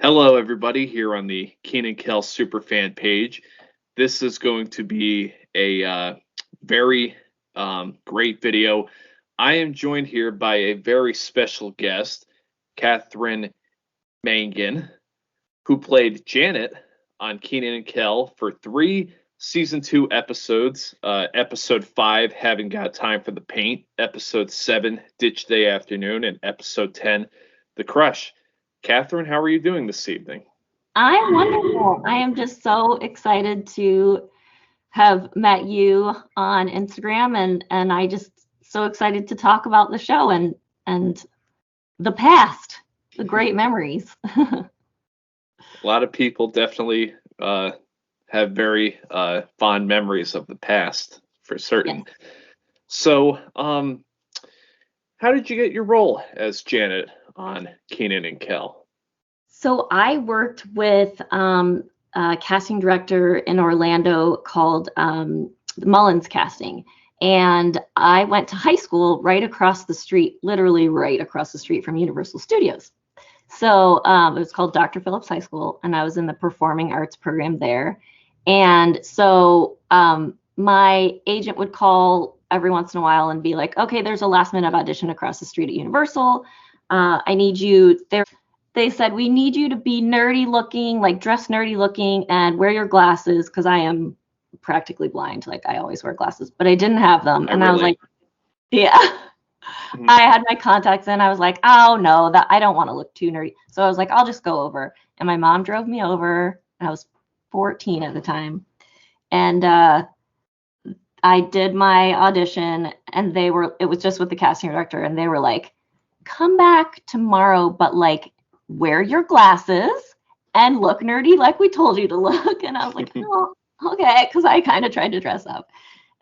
Hello, everybody, here on the Kenan Kel Superfan page. This is going to be a very great video. I am joined here by a very special guest, Catherine Mangan, who played Janet on Kenan and Kel for 3 season 2 episodes. Episode 5, Haven't Got Time for the Paint. Episode 7, Ditch Day Afternoon. And Episode 10, The Crush. Catherine, how are you doing this evening? I'm wonderful. I am just so excited to have met you on Instagram and I just so excited to talk about the show and the past, the great memories. A lot of people definitely have very fond memories of the past, for certain. Yes. So, how did you get your role as Janet on Kenan and Kel? So I worked with a casting director in Orlando called Mullins Casting. And I went to high school right across the street, literally right across the street from Universal Studios. So it was called Dr. Phillips High School, and I was in the performing arts program there. And so my agent would call every once in a while and be like, okay, there's a last minute audition across the street at Universal. I need you there. They said, we need you to be nerdy looking, like dress nerdy looking and wear your glasses, because I am practically blind. Like I always wear glasses, but I didn't have them. And I was like, yeah. I had my contacts in. I was like, oh no, that I don't want to look too nerdy. So I was like, I'll just go over. And my mom drove me over. I was 14 at the time. And I did my audition, and it was just with the casting director, and they were like, come back tomorrow, but like wear your glasses and look nerdy like we told you to look. And I was like, oh, okay, because I kind of tried to dress up.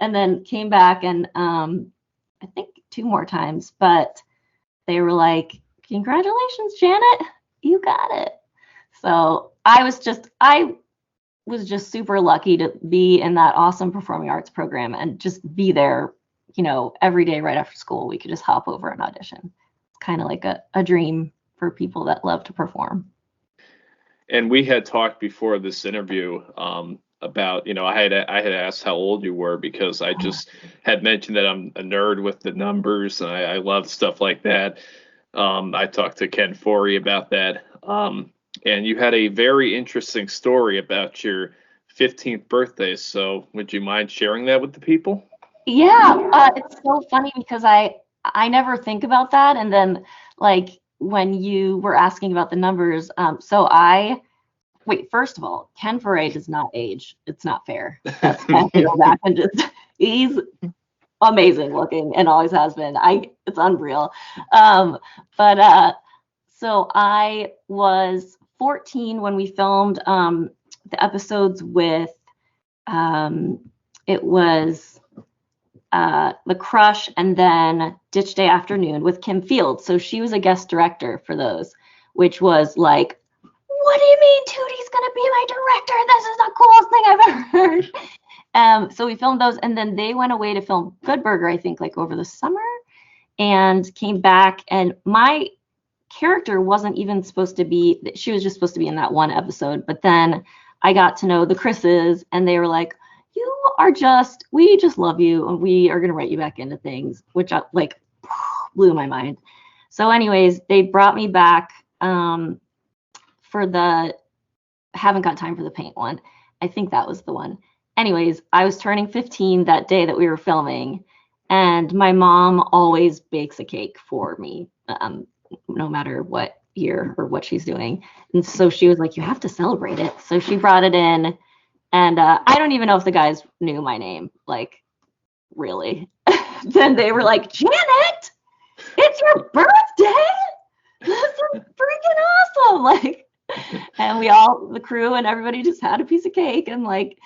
And then came back and I think 2 more times, but they were like, congratulations, Janet, you got it. So I was just super lucky to be in that awesome performing arts program and just be there, every day right after school. We could just hop over and audition. It's kind of like a dream for people that love to perform. And we had talked before this interview about, I had asked how old you were, because I just had mentioned that I'm a nerd with the numbers, and I love stuff like that. I talked to Ken Forey about that. And you had a very interesting story about your 15th birthday. So would you mind sharing that with the people? Yeah, it's so funny because I never think about that. And then like when you were asking about the numbers, wait, first of all, Ken Forey does not age. It's not fair. That's go back and he's amazing looking and always has been. It's unreal. So I was 14 when we filmed the episodes with it was The Crush and then Ditch Day Afternoon with Kim Fields. So she was a guest director for those, which was like, what do you mean Tootie's gonna be my director? This is the coolest thing I've ever heard. So we filmed those, and then they went away to film Good Burger, I think, like over the summer, and came back. And my character wasn't even supposed to be, she was just supposed to be in that one episode. But then I got to know the Chris's, and they were like, we just love you, and we are going to write you back into things, which like blew my mind. So anyways, they brought me back for the Haven't Got Time for the Paint one. I think that was the one. Anyways, I was turning 15 that day that we were filming, and my mom always bakes a cake for me, no matter what year or what she's doing. And so she was like, you have to celebrate it. So she brought it in. And I don't even know if the guys knew my name, like, really. Then they were like, Janet, it's your birthday? This is freaking awesome. Like, and the crew and everybody just had a piece of cake. And like,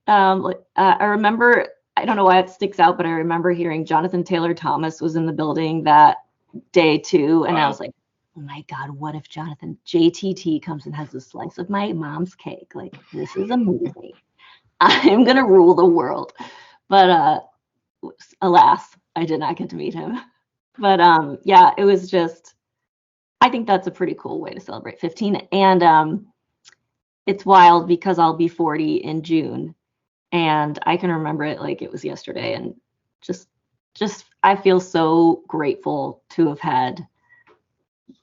I remember, I don't know why it sticks out, but I remember hearing Jonathan Taylor Thomas was in the building that day too. And I was like, oh my God, what if JTT comes and has a slice of my mom's cake? Like, this is amazing. I'm going to rule the world. But alas, I did not get to meet him. But yeah, it was just, I think that's a pretty cool way to celebrate 15. And it's wild because I'll be 40 in June, and I can remember it like it was yesterday. And just I feel so grateful to have had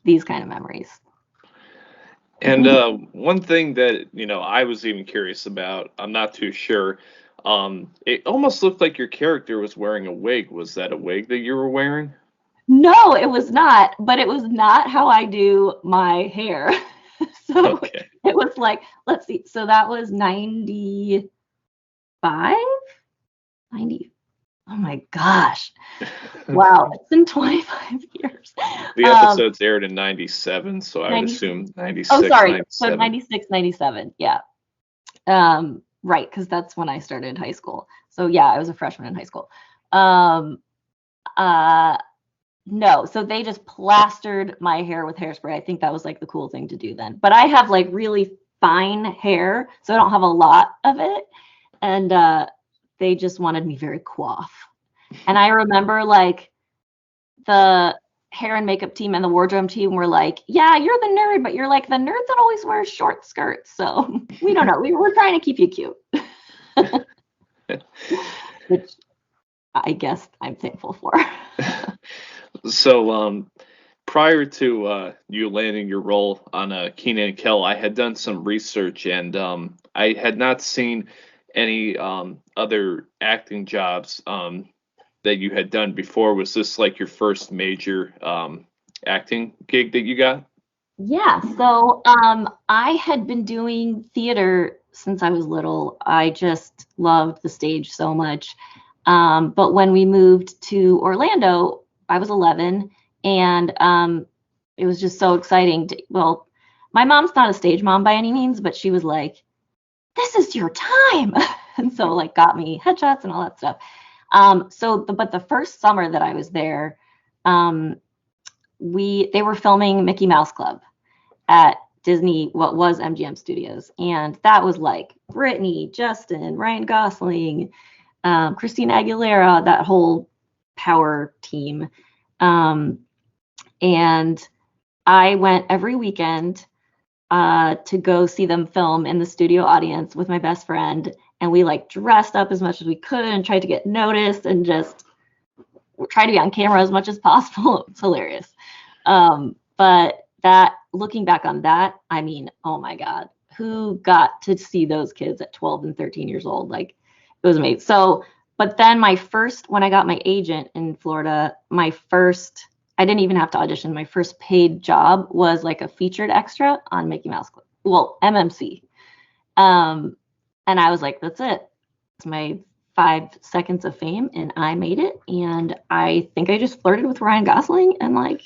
these kind of memories. And one thing that, I was even curious about, I'm not too sure. It almost looked like your character was wearing a wig. Was that a wig that you were wearing? No, it was not, but it was not how I do my hair. So Okay. it was like, let's see. So that was 95, 90. Oh my gosh. Wow, it's been 25 years. The episodes aired in 97, so I would 90, assume 96, oh, sorry. 97. So 96, 97. Yeah. Right, because that's when I started high school. So yeah, I was a freshman in high school. No, so they just plastered my hair with hairspray. I think that was like the cool thing to do then. But I have like really fine hair, so I don't have a lot of it. And they just wanted me very coif. And I remember like the hair and makeup team and the wardrobe team were like, yeah, you're the nerd, but you're like the nerd that always wears short skirts. So we don't know. We're trying to keep you cute. Which I guess I'm thankful for. So, prior to you landing your role on Kenan Kel, I had done some research, and I had not seen any other acting jobs that you had done before. Was this like your first major acting gig that you got? Yeah, so I had been doing theater since I was little. I just loved the stage so much. But when we moved to Orlando, I was 11, and it was just so exciting. Well, my mom's not a stage mom by any means, but she was like, "This is your time," and so like got me headshots and all that stuff. But the first summer that I was there, they were filming Mickey Mouse Club at Disney, what was MGM Studios, and that was like Britney, Justin, Ryan Gosling, Christina Aguilera, that whole power team. And I went every weekend to go see them film in the studio audience with my best friend. And we like dressed up as much as we could and tried to get noticed and just try to be on camera as much as possible. It's hilarious. But that, looking back on that, I mean, oh my God, who got to see those kids at 12 and 13 years old? Like, it was amazing. So, but then when I got my agent in Florida, I didn't even have to audition. My first paid job was like a featured extra on Mickey Mouse Club. Well, MMC. And I was like, that's it. It's my 5 seconds of fame, and I made it. And I think I just flirted with Ryan Gosling, and like,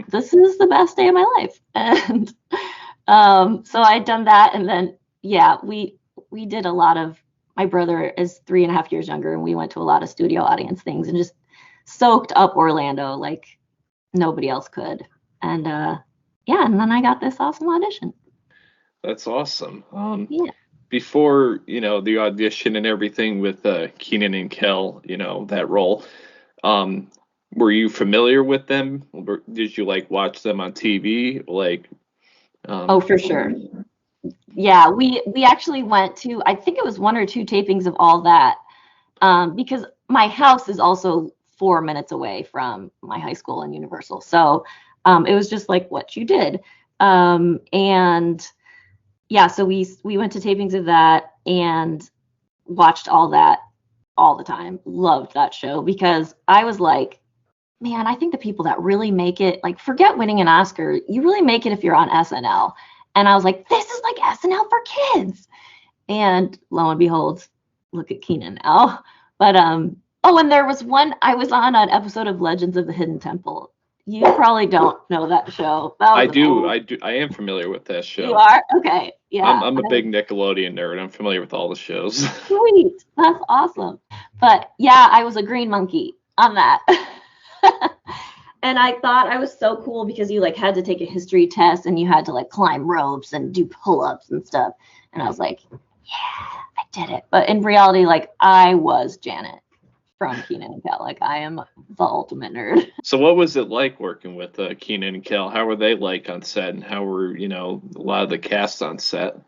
this is the best day of my life. And so I'd done that, and then yeah, we did a lot of. My brother is 3.5 years younger, and we went to a lot of studio audience things and just soaked up Orlando like nobody else could. And yeah, and then I got this awesome audition. That's awesome. Yeah. Before, the audition and everything with Kenan and Kel, that role, were you familiar with them? Did you like watch them on TV? Like, oh, for sure. Yeah, we actually went to, I think it was 1 or 2 tapings of all that, because my house is also 4 minutes away from my high school and Universal. So it was just like what you did. And yeah, so we went to tapings of that and watched all that all the time. Loved that show because I was like, man, I think the people that really make it, like, forget winning an Oscar, you really make it if you're on SNL. And I was like, this is like SNL for kids. And lo and behold, look at Kenan now. But oh, and there was one, I was on an episode of Legends of the Hidden Temple. You probably don't know that show. I do. I am familiar with that show. You are? Okay. Yeah. I'm a big Nickelodeon nerd. I'm familiar with all the shows. Sweet. That's awesome. But yeah, I was a green monkey on that. And I thought I was so cool because you like had to take a history test and you had to like climb ropes and do pull-ups and stuff. And I was like, yeah, I did it. But in reality, like, I was Janet. from Kenan and Kel. Like, I am the ultimate nerd. So what was it like working with Kenan and Kel? How were they like on set, and how were, a lot of the cast on set?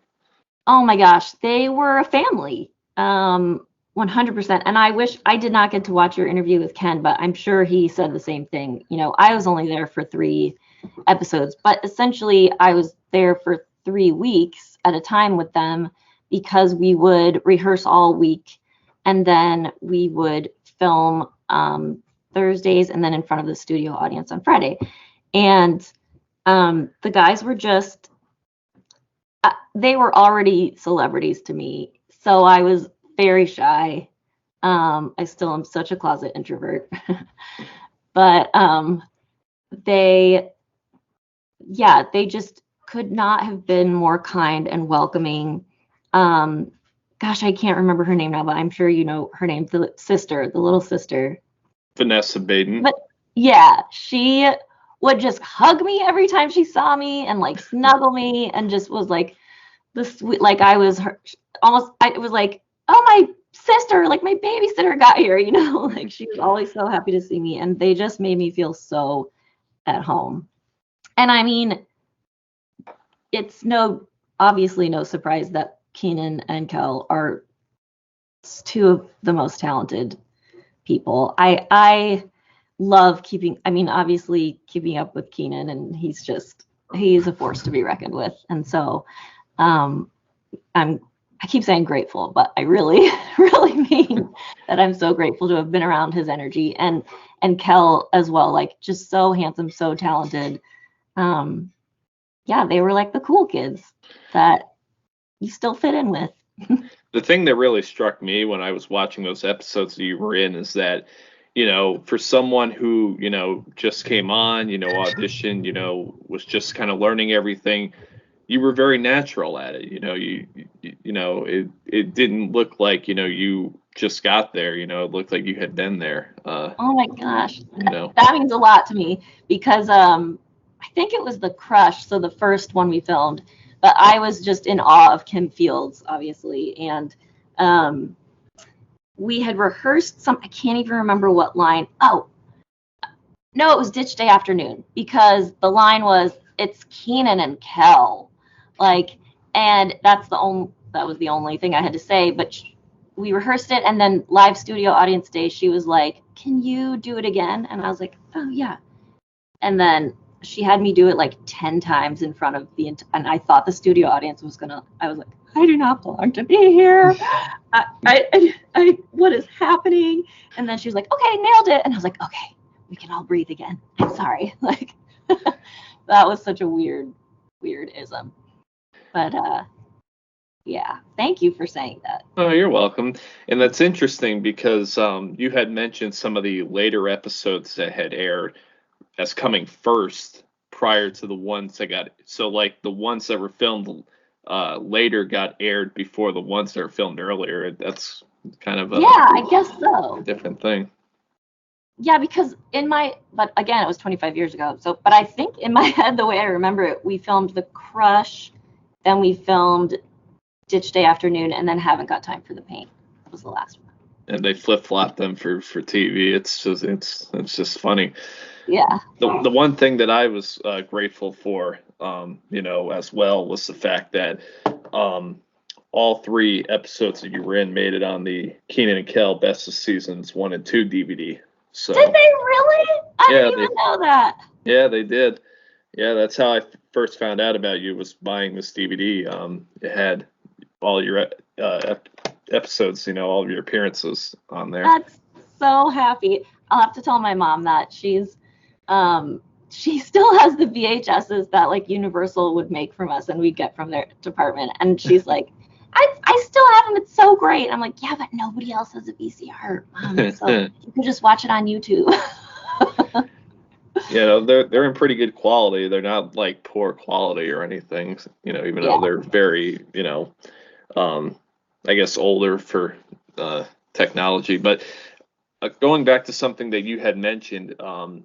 Oh my gosh, they were a family. 100%. And I wish I did not get to watch your interview with Ken, but I'm sure he said the same thing. I was only there for 3 episodes, but essentially I was there for 3 weeks at a time with them because we would rehearse all week and then we would film Thursdays and then in front of the studio audience on Friday. And the guys were just, they were already celebrities to me. So I was very shy. I still am such a closet introvert. But they just could not have been more kind and welcoming. Gosh, I can't remember her name now, but I'm sure you know her name, the little sister. Vanessa Baden. But yeah, she would just hug me every time she saw me and like snuggle me and just was like the sweet, like I was her, almost, it was like, oh, my sister, like my babysitter got here, like she was always so happy to see me, and they just made me feel so at home. And I mean, it's obviously no surprise that Kenan and Kell are two of the most talented people. I love obviously keeping up with Kenan, and he's a force to be reckoned with. And so I keep saying grateful, but I really, really mean that I'm so grateful to have been around his energy, and Kell as well, like just so handsome, so talented. Yeah, they were like the cool kids that you still fit in with. The thing that really struck me when I was watching those episodes that you were in is that, for someone who, just came on, auditioned, was just kind of learning everything, you were very natural at it. It didn't look like, you just got there, it looked like you had been there. Oh my gosh. That means a lot to me because I think it was The Crush, so the first one we filmed, but I was just in awe of Kim Fields, obviously. And we had rehearsed I can't even remember what line. Oh, no, it was Ditch Day Afternoon, because the line was, it's Kenan and Kel. Like, and that was the only thing I had to say, but we rehearsed it, and then live studio audience day, she was like, can you do it again? And I was like, oh yeah. And then she had me do it like 10 times in front of and I thought the studio audience I was like, I do not belong to be here. What is happening? And then she was like, okay, nailed it. And I was like, okay, we can all breathe again. I'm sorry. Like, that was such a weird ism. But yeah, thank you for saying that. Oh, you're welcome. And that's interesting because you had mentioned some of the later episodes that had aired as coming first prior to the ones that like the ones that were filmed later got aired before the ones that were filmed earlier. That's kind of I guess so. A different thing. Yeah, because but again, it was 25 years ago. So, but I think in my head, the way I remember it, we filmed The Crush, then we filmed Ditch Day Afternoon, and then Haven't Got Time for the Paint. That was the last one. And they flip-flop them for TV. It's just funny. Yeah. The one thing that I was grateful for, as well, was the fact that all 3 episodes that you were in made it on the Kenan and Kel Best of Seasons 1 and 2 DVD. So, did they really? I didn't even know that. Yeah, they did. Yeah, that's how I first found out about you, was buying this DVD. It had all your episodes, all of your appearances on there. That's so happy. I'll have to tell my mom that she still has the VHSs that like Universal would make from us and we'd get from their department. And she's like, I still have them. It's so great. I'm like, yeah, but nobody else has a VCR, Mom. So you can just watch it on YouTube. They're in pretty good quality. They're not like poor quality or anything, even though they're very, I guess older for technology. But going back to something that you had mentioned, the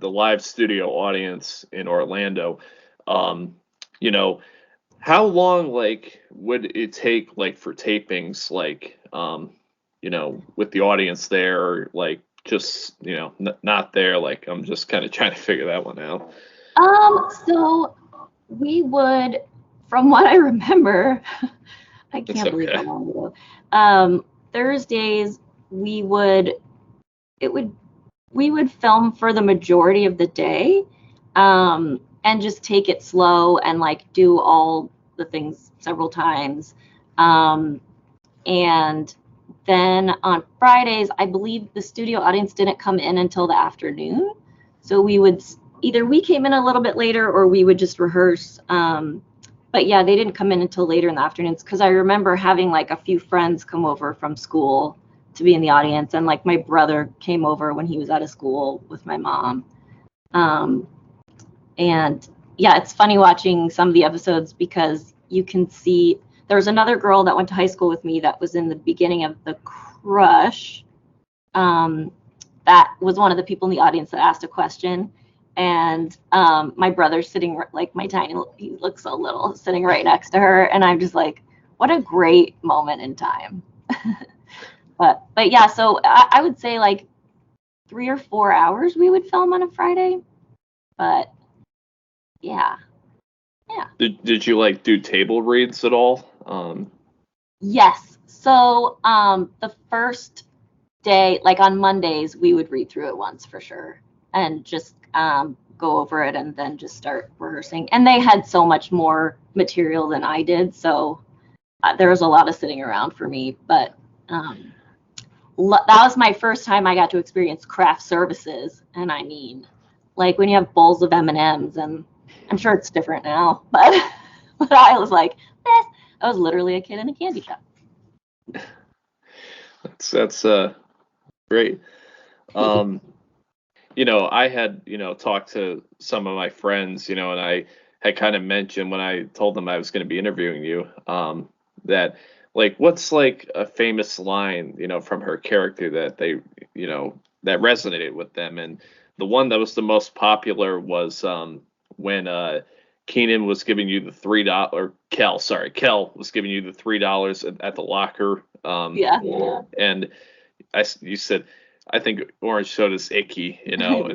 live studio audience in Orlando, how long like would it take like for tapings, like with the audience there, or like just, not there? Like, I'm just kind of trying to figure that one out. So we would, from what I remember, I It's can't believe okay. how long ago. Thursdays we would film for the majority of the day, and just take it slow and like do all the things several times. And then on Fridays, I believe the studio audience didn't come in until the afternoon. So either we came in a little bit later or we would just rehearse. But yeah, they didn't come in until later in the afternoons, because I remember having like a few friends come over from school to be in the audience. And like my brother came over when he was out of school with my mom. And yeah, it's funny watching some of the episodes, because you can see there was another girl that went to high school with me that was in the beginning of The Crush. That was one of the people in the audience that asked a question. And my brother's sitting, like he looks so little, sitting right next to her. And I'm just like, what a great moment in time. but yeah, so I would say like 3 or 4 hours we would film on a Friday. But yeah. Did you like do table reads at all? Yes. So the first day, like on Mondays, we would read through it once for sure, and just go over it and then just start rehearsing. And they had so much more material than I did, so there was a lot of sitting around for me. But that was my first time I got to experience craft services. And I mean, like when you have bowls of M&Ms, and I'm sure it's different now, but I was like, I was literally a kid in a candy shop. That's great. I had, talked to some of my friends, and I had kind of mentioned when I told them I was going to be interviewing you, that like, what's like a famous line, from her character that they, that resonated with them. And the one that was the most popular was when Kenan was giving you the $3, or Kell was giving you the $3 at the locker. Yeah. And you said, I think orange soda's icky, and then I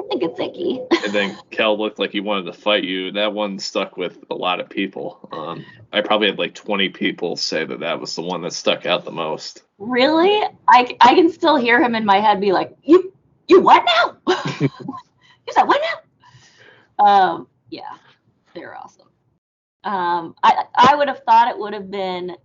think it's icky. and then Kell looked like he wanted to fight you. That one stuck with a lot of people. I probably had like 20 people say that was the one that stuck out the most. Really? I can still hear him in my head be like, you what now? You said what now? Yeah, they're awesome. I would have thought it would have been,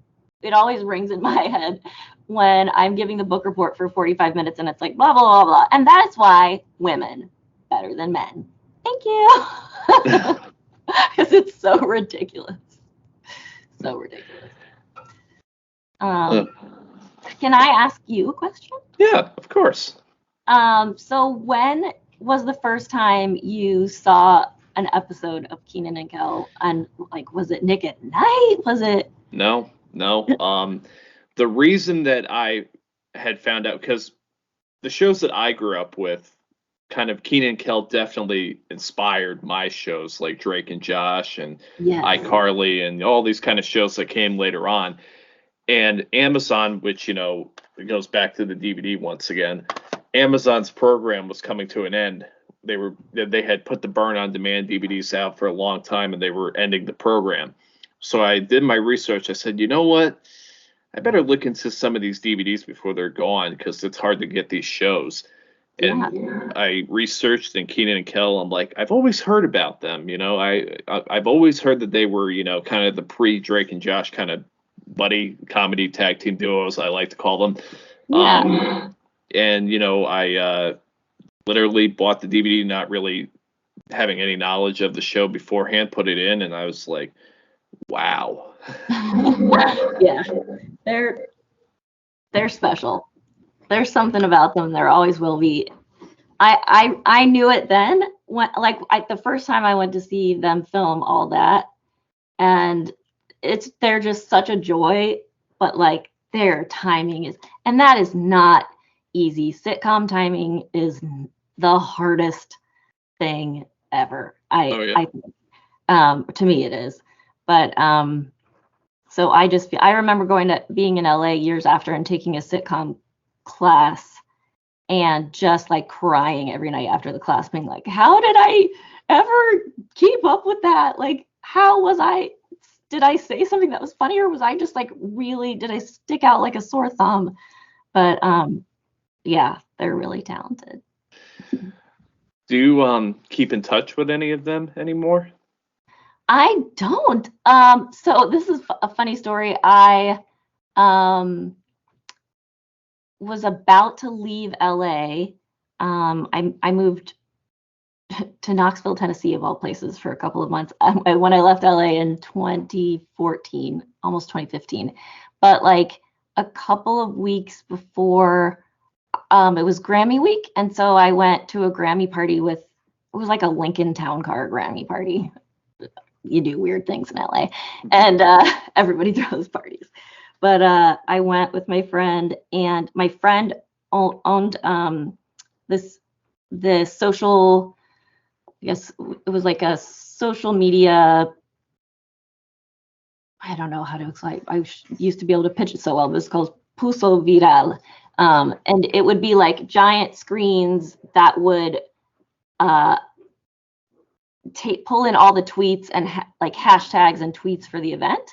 it always rings in my head when I'm giving the book report for 45 minutes and it's like blah, blah, blah, blah. And that's why women better than men. Thank you. Because it's so ridiculous. So ridiculous. Can I ask you a question? Yeah, of course. So when was the first time you saw an episode of Kenan and Kel? And like, was it Nick at Night? Was it? No. The reason that I had found out, because the shows that I grew up with, kind of Kenan Kel definitely inspired my shows, like Drake and Josh and iCarly and all these kind of shows that came later on. And Amazon, which, it goes back to the DVD once again, Amazon's program was coming to an end. They had put the Burn on Demand DVDs out for a long time, and they were ending the program. So I did my research. I said, you know what? I better look into some of these DVDs before they're gone, because it's hard to get these shows. And I researched in Kenan and Kel. I'm like, I've always heard about them. I've always heard that they were, kind of the pre-Drake and Josh kind of buddy comedy tag team duos, I like to call them. Yeah. And I literally bought the DVD, not really having any knowledge of the show beforehand, put it in, and I was like, wow. Yeah, they're special. There's something about them. There always will be. I knew it then, when the first time I went to see them film all that, and they're just such a joy. But like, their timing is, and that is not easy. Sitcom timing is the hardest thing ever. I think, to me it is. But So I remember being in LA years after and taking a sitcom class and just like crying every night after the class, being like, how did I ever keep up with that? Like, did I say something that was funny, or was I just like did I stick out like a sore thumb? But yeah, they're really talented. Do you keep in touch with any of them anymore? I don't. So this is a funny story. I was about to leave LA. I moved to Knoxville, Tennessee, of all places, for a couple of months when I left LA in 2014, almost 2015. But like a couple of weeks before, it was Grammy week, and so I went to a Grammy party it was like a Lincoln Town Car Grammy party. You do weird things in LA, and everybody throws parties. But I went with my friend, and my friend owned this social, I guess it was like a social media. I don't know how to explain. I used to be able to pitch it so well, but it's called Puso Viral. And it would be like giant screens that would pull in all the tweets and like hashtags and tweets for the event.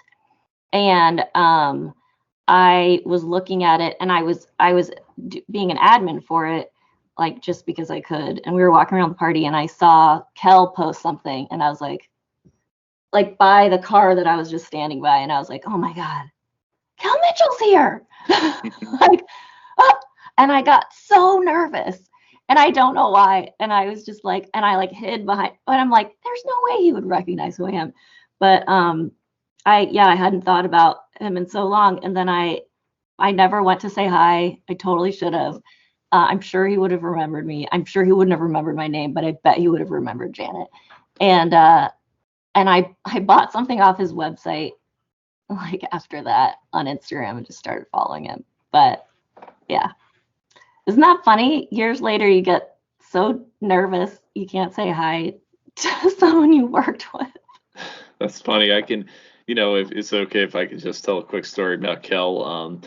And I was looking at it, and I was being an admin for it, like just because I could. And we were walking around the party, and I saw Kell post something, and I was like by the car that I was just standing by, and I was like, oh my God, Kell Mitchell's here. Like, and I got so nervous, and I don't know why. And I was just like, and I like hid behind, but I'm like, there's no way he would recognize who I am. But I hadn't thought about him in so long. And then I never went to say hi. I totally should have. I'm sure he would have remembered me. I'm sure he wouldn't have remembered my name, but I bet he would have remembered Janet. And I bought something off his website like after that on Instagram and just started following him. But yeah. Isn't that funny? Years later, you get so nervous you can't say hi to someone you worked with. That's funny. I can, if it's okay if I could just tell a quick story about Kell.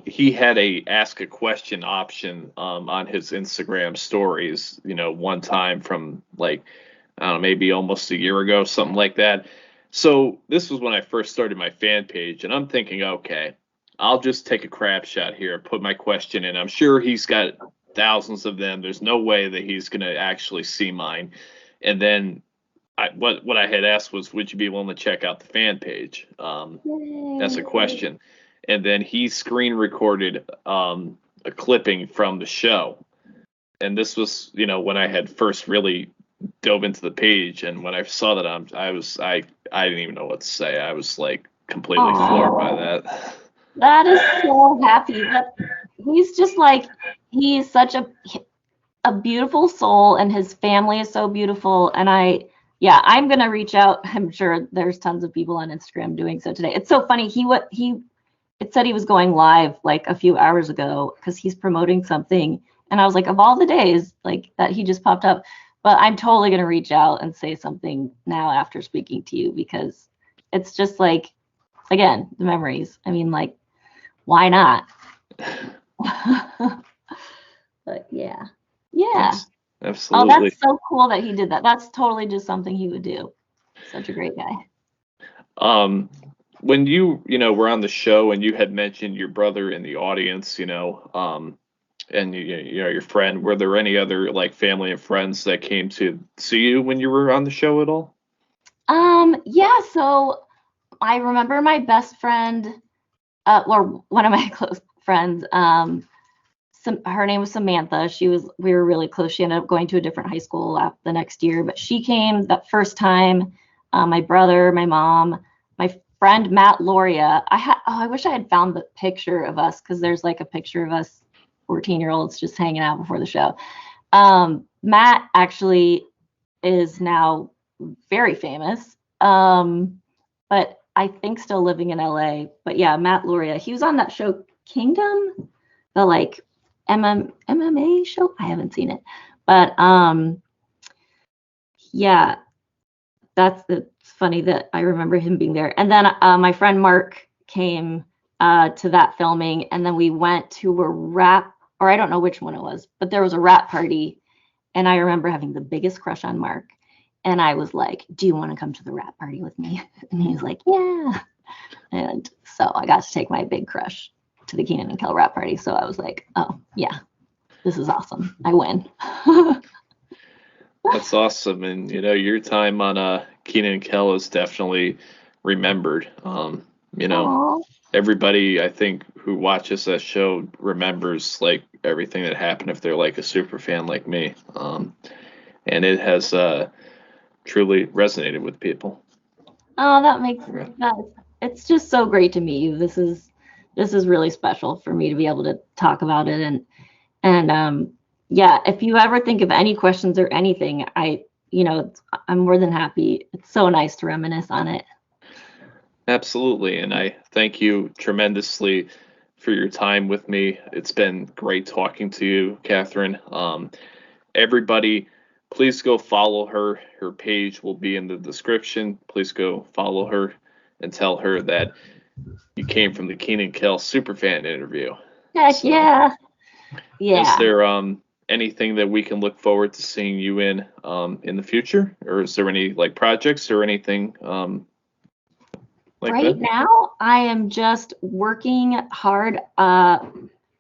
He had a ask a question option on his Instagram stories, one time from like, I don't know, maybe almost a year ago, something like that. So this was when I first started my fan page, and I'm thinking, okay, I'll just take a crap shot here, put my question in. I'm sure he's got thousands of them. There's no way that he's going to actually see mine. And then what I had asked was, would you be willing to check out the fan page as a question? And then he screen recorded a clipping from the show. And this was, when I had first really dove into the page. And when I saw that, I didn't even know what to say. I was like completely floored by that. That is so happy. He's just like, he's such a beautiful soul, and his family is so beautiful. And I'm gonna reach out. I'm sure there's tons of people on Instagram doing so today. It's so funny. It said he was going live like a few hours ago because he's promoting something, and I was like, of all the days like that, he just popped up. But I'm totally gonna reach out and say something now after speaking to you, because it's just like, again, the memories. I mean, like, why not? But yeah. Yes, absolutely. Oh, that's so cool that he did that. That's totally just something he would do. Such a great guy. When you were on the show and you had mentioned your brother in the audience, and your friend, were there any other like family and friends that came to see you when you were on the show at all? Yeah, so I remember my best friend, or one of my close friends, her name was Samantha. We were really close. She ended up going to a different high school the next year, but she came that first time. My brother, my mom, my friend Matt Loria. I wish I had found the picture of us, because there's like a picture of us 14-year-olds just hanging out before the show. Matt actually is now very famous, but I think still living in LA. But yeah, Matt Loria, he was on that show Kingdom, the like MMA show. I haven't seen it, but yeah, it's funny that I remember him being there. And then my friend Mark came to that filming, and then we went to a rap, or I don't know which one it was, but there was a rap party, and I remember having the biggest crush on Mark. And I was like, do you want to come to the rap party with me? And he was like, yeah. And so I got to take my big crush to the Kenan and Kell rap party. So I was like, oh, yeah, this is awesome. I win. That's awesome. And, your time on Kenan and Kel is definitely remembered. Aww. Everybody, I think, who watches that show remembers, like, everything that happened if they're, like, a super fan like me. And it has truly resonated with people. Oh, that makes that. It's just so great to meet you. This is really special for me to be able to talk about it. And yeah, if you ever think of any questions or anything, I'm more than happy. It's so nice to reminisce on it. Absolutely. And I thank you tremendously for your time with me. It's been great talking to you, Catherine. Everybody, please go follow her. Her page will be in the description. Please go follow her and tell her that you came from the Kenan Kel superfan interview. Heck yeah. Is there anything that we can look forward to seeing you in the future, or is there any like projects or anything like right that? Now, I am just working hard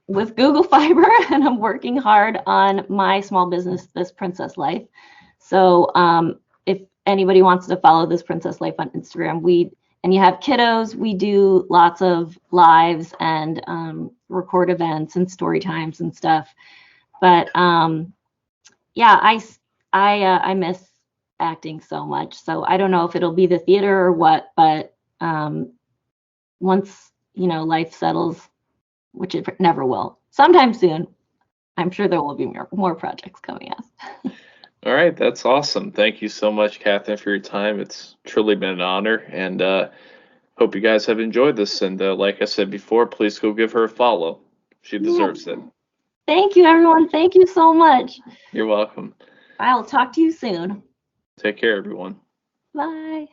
with Google Fiber, and I'm working hard on my small business, This Princess Life. So if anybody wants to follow This Princess Life on Instagram, and you have kiddos, we do lots of lives and record events and story times and stuff. But yeah, I miss acting so much. So I don't know if it'll be the theater or what, but once life settles, which it never will, sometime soon, I'm sure there will be more projects coming up. All right, that's awesome. Thank you so much, Catherine, for your time. It's truly been an honor, and hope you guys have enjoyed this. And like I said before, please go give her a follow. She deserves it. Thank you, everyone. Thank you so much. You're welcome. I'll talk to you soon. Take care, everyone. Bye.